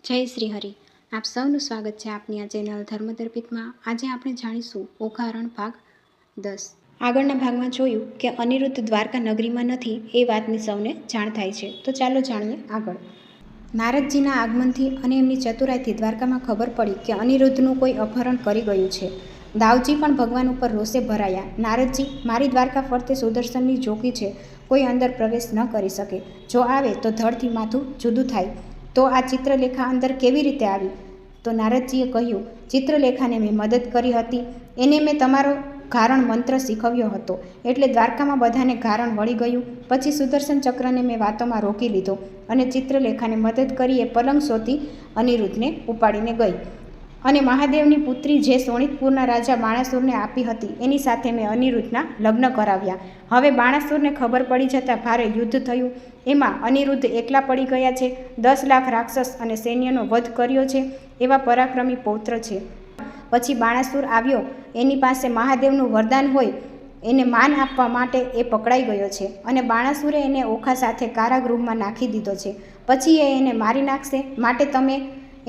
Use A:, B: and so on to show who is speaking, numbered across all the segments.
A: જય શ્રી હરિ. આપ સૌનું સ્વાગત છે આપની આ ચેનલ ધર્મદર્પિતમાં. આજે આપણે જાણીશું ઓઘારણ ભાગ 10. આગળના ભાગમાં જોયું કે અનિરુદ્ધ દ્વારકા નગરીમાં નથી એ વાતની સૌને જાણ થાય છે. તો ચાલો જાણીએ આગળ. નારદજીના આગમનથી અને એમની ચતુરાઈથી દ્વારકામાં ખબર પડી કે અનિરુદ્ધનું કોઈ અપહરણ કરી ગયું છે. દાવજી પણ ભગવાન ઉપર રોષે ભરાયા. નારદજી, મારી દ્વારકા ફરતે સુદર્શનની ચોકી છે, કોઈ અંદર પ્રવેશ ન કરી શકે. જો આવે તો ધડથી માથું જુદું થાય. તો આ ચિત્રલેખા અંદર કેવી રીતે આવી? તો નારદજીએ કહ્યું, ચિત્રલેખાને મેં મદદ કરી હતી, એને મેં તમારો ગારણ મંત્ર શીખવ્યો હતો, એટલે દ્વારકામાં બધાને ગારણ વળી ગયું. પછી સુદર્શન ચક્રને મેં વાતોમાં રોકી લીધો અને ચિત્રલેખાને મદદ કરી એ પલંગ શોધી અનિરુદ્ધને ઉપાડીને ગઈ. અને મહાદેવની પુત્રી જે સોણિતપુરના રાજા બાણાસુરને આપી હતી એની સાથે મેં અનિરુદ્ધના લગ્ન કરાવ્યા. હવે બાણાસુરને ખબર પડી જતાં ભારે યુદ્ધ થયું. એમાં અનિરુદ્ધ એકલા પડી ગયા છે. 10 લાખ રાક્ષસ અને સૈન્યનો વધ કર્યો છે એવા પરાક્રમી પૌત્ર છે. પછી બાણાસુર આવ્યો, એની પાસે મહાદેવનું વરદાન હોય એને માન આપવા માટે એ પકડાઈ ગયો છે અને બાણાસુરે એને ઓખા સાથે કારાગૃહમાં નાખી દીધો છે. પછી એ એને મારી નાખશે, માટે તમે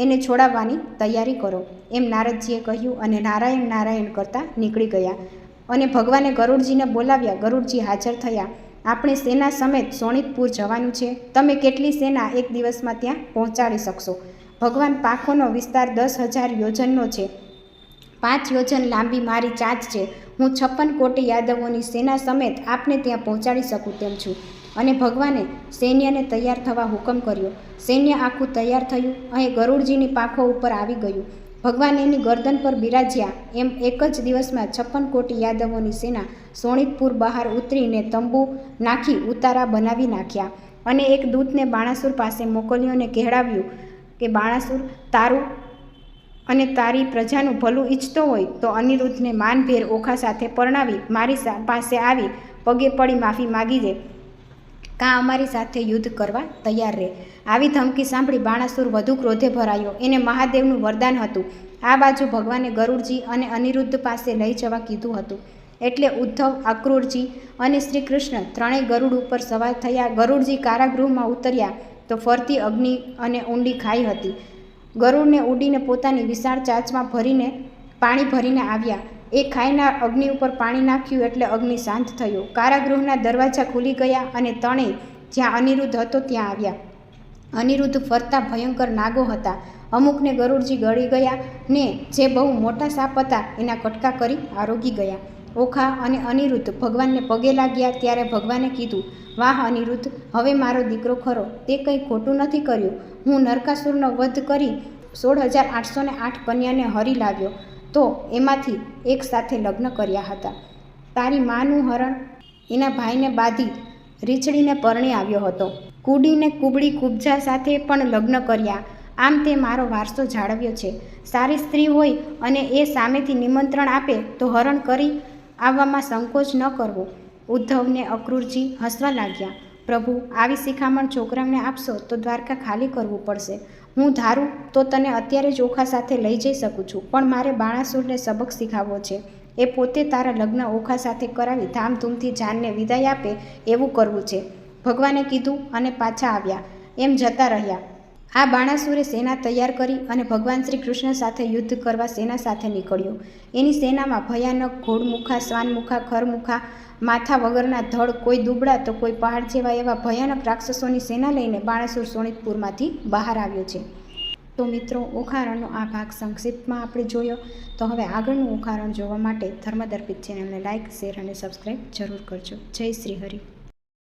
A: એને છોડાવવાની તૈયારી કરો, એમ નારદજીએ કહ્યું અને નારાયણ નારાયણ કરતા નીકળી ગયા. અને ભગવાને ગરુડજીને બોલાવ્યા. ગરુડજી હાજર થયા. આપણે સેના સમેત સોણિતપુર જવાનું છે, તમે કેટલી સેના એક દિવસમાં ત્યાં પહોંચાડી શકશો? ભગવાન, પાંખોનો વિસ્તાર 10,000 યોજનનો છે, 5 યોજન લાંબી મારી ચાંચ છે. હું 56 કોટી યાદવોની સેના સમેત આપને ત્યાં પહોંચાડી શકું તેમ છું. અને ભગવાને સૈન્યને તૈયાર થવા હુકમ કર્યો. સૈન્ય આખું તૈયાર થયું. અહીં ગરુડજીની પાંખો ઉપર આવી ગયું. ભગવાન એની ગરદન પર બિરાજ્યા. એમ એક જ દિવસમાં 56 કોટી યાદવોની સેના સોણિતપુર બહાર ઉતરીને તંબુ નાખી ઉતારા બનાવી નાખ્યા. અને એક દૂતને બાણાસુર પાસે મોકલ્યોને કહેવાવ્યું કે બાણાસુર, તારું અને તારી પ્રજાનું ભલું ઈચ્છતો હોય તો અનિરુદ્ધને માનભેર ઓખા સાથે પરણાવી મારી પાસે આવી પગે પડી માફી માગી દે, કાં અમારી સાથે યુદ્ધ કરવા તૈયાર રહે. આવી ધમકી સાંભળી બાણાસુર વધુ ક્રોધે ભરાયો. એને મહાદેવનું વરદાન હતું. આ બાજુ ભગવાને ગરુડજી અને અનિરુદ્ધ પાસે લઈ જવા કીધું હતું. એટલે ઉદ્ધવ, અક્રૂરજી અને શ્રી કૃષ્ણ ત્રણેય ગરુડ ઉપર સવાર થયા. ગરુડજી કારાગૃહમાં ઉતર્યા તો ફરતી અગ્નિ અને ઊંડી ખાઈ હતી. ગરુડને ઉડીને પોતાની વિશાળ ચાંચમાં પાણી ભરીને આવ્યા. એ ખાઈના અગ્નિ ઉપર પાણી નાખ્યું એટલે અગ્નિ શાંત થયો. કારાગૃહના દરવાજા ખુલી ગયા અને ત્રણેય જ્યાં અનિરુદ્ધ હતો ત્યાં આવ્યા. અનિરુદ્ધ ફરતા ભયંકર નાગો હતા. અમુકને ગરુડજી ગળી ગયા ને જે બહુ મોટા સાપ હતા એના કટકા કરી આરોગી ગયા. ઓખા અને અનિરુદ્ધ ભગવાનને પગે લાગ્યા ત્યારે ભગવાને કીધું, વાહ અનિરુદ્ધ, હવે મારો દીકરો ખરો, તે કંઈ ખોટું નથી કર્યું. હું નરકાસુરનો વધ કરી 16,808 કન્યાને હરી લાવ્યો તો એમાંથી એક સાથે લગ્ન કર્યા હતા. તારી માનું હરણ એના ભાઈને બાંધી રીછડીને પરણી આવ્યો હતો. કુડીને કુબડી કુબજા સાથે પણ લગ્ન કર્યા. આમ તે મારો વારસો જાળવ્યો છે. સારી સ્ત્રી હોય અને એ સામેથી નિમંત્રણ આપે તો હરણ કરી આવવામાં સંકોચ ન કરવો. ઉદ્ધવને અક્રૂરજી હસવા લાગ્યા. પ્રભુ, આવી શિખામણ છોકરાઓને આપશો તો દ્વારકા ખાલી કરવું પડશે. હું ધારું તો તને અત્યારે જ ઓખા સાથે લઈ જઈ શકું છું, પણ મારે બાણાસુરને સબક શીખવવો છે. એ પોતે તારા લગ્ન ઓખા સાથે કરાવી ધામધૂમથી જાનને વિદાય આપે એવું કરવું છે. ભગવાને કીધું અને પાછા આવ્યા. એમ જતા રહ્યા. આ બાણાસુરે સેના તૈયાર કરી અને ભગવાન શ્રી કૃષ્ણ સાથે યુદ્ધ કરવા સેના સાથે નીકળ્યો. એની સેનામાં ભયાનક ઘોડમુખા, શ્વાનમુખા, ખરમુખા, માથા વગરના ધડ, કોઈ દુબળા તો કોઈ પહાડ જેવા એવા ભયાનક રાક્ષસોની સેના લઈને બાણાસુર સોણિતપુરમાંથી બહાર આવ્યો છે. તો મિત્રો, ઓખારણનો આ ભાગ સંક્ષિપ્તમાં આપણે જોયો. તો હવે આગળનું ઓખારણ જોવા માટે ધર્મદર્પિત ચેનલને લાઇક, શેર અને સબસ્ક્રાઈબ જરૂર કરજો. જય શ્રી હરિ.